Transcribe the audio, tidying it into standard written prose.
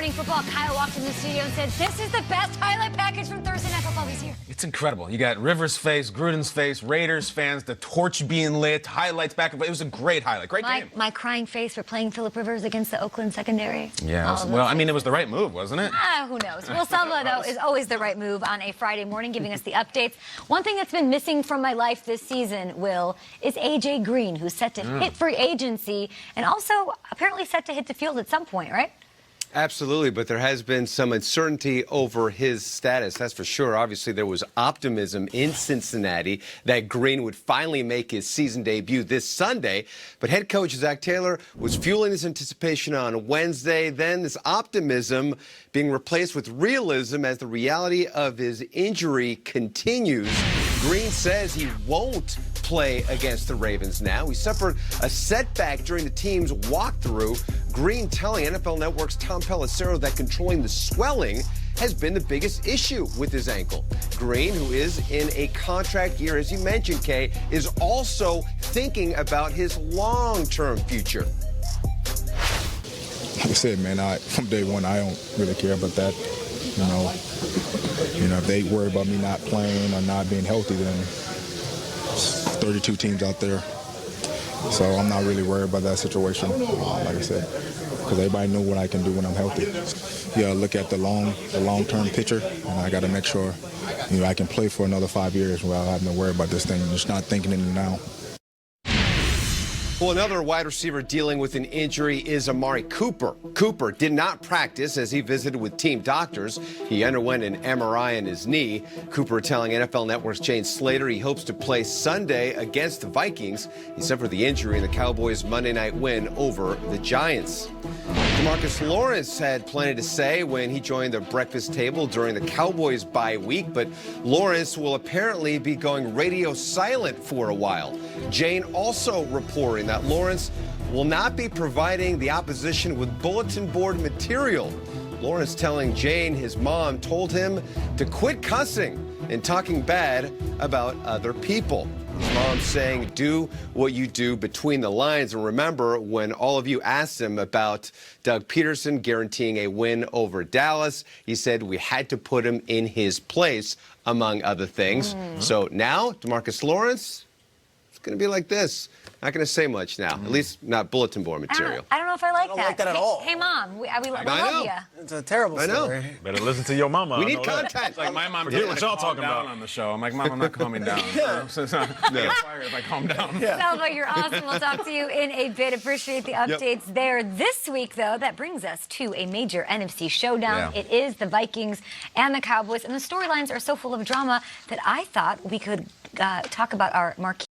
morning football, Kyle walked in the studio and said, this is the best highlight package from Thursday Night Football this year. It's incredible. You got Rivers' face, Gruden's face, Raiders fans, the torch being lit, highlights back and forth. It was a great highlight. Great game. My crying face for playing Phillip Rivers against the Oakland secondary. Yeah. Well, I mean, it was the right move, wasn't it? Who knows? Well, Selva, though, is always the right move on a Friday morning, giving us the updates. One thing that's been missing from my life this season, Will, is A.J. Green, who's set to hit free agency and also apparently set to hit the field at some point, right? Absolutely, but there has been some uncertainty over his status, that's for sure. Obviously, there was optimism in Cincinnati that Green would finally make his season debut this Sunday, but head coach Zach Taylor was fueling this anticipation on Wednesday, then this optimism being replaced with realism as the reality of his injury continues. Green says he won't play against the Ravens now. He suffered a setback during the team's walkthrough. Green telling NFL Network's Tom Pelissero that controlling the swelling has been the biggest issue with his ankle. Green, who is in a contract year, as you mentioned, Kay, is also thinking about his long-term future. Like I said, man, from day one, I don't really care about that. You know, if they worry about me not playing or not being healthy, then there's 32 teams out there. So I'm not really worried about that situation, like I said, because everybody knew what I can do when I'm healthy. You gotta look at the long-term picture, and I got to make sure, I can play for another 5 years without having to worry about this thing. Just not thinking in the now. Well, another wide receiver dealing with an injury is Amari Cooper. Cooper did not practice as he visited with team doctors. He underwent an MRI in his knee. Cooper telling NFL Network's Jane Slater he hopes to play Sunday against the Vikings. He suffered the injury in the Cowboys' Monday night win over the Giants. DeMarcus Lawrence had plenty to say when he joined the breakfast table during the Cowboys' bye week, but Lawrence will apparently be going radio silent for a while. Jane also reporting that Lawrence will not be providing the opposition with bulletin board material. Lawrence telling Jane his mom told him to quit cussing and talking bad about other people. His mom saying, do what you do between the lines. And remember, when all of you asked him about Doug Peterson guaranteeing a win over Dallas, he said we had to put him in his place, among other things. So now, DeMarcus Lawrence, it's going to be like this. Not going to say much now, at least not bulletin board material. I don't know if I like I don't that. like that at all. Hey, Mom, we love you. It's a terrible story. Better listen to your mama. We need content. Like my mom Forget did what y'all talking down about on the show. I'm like, Mom, I'm not calming down. So it's not get fired if I calm down. Selva, you're awesome. We'll talk to you in a bit. Appreciate the updates there. This week, though, that brings us to a major NFC showdown. Yeah. It is the Vikings and the Cowboys, and the storylines are so full of drama that I thought we could talk about our marquee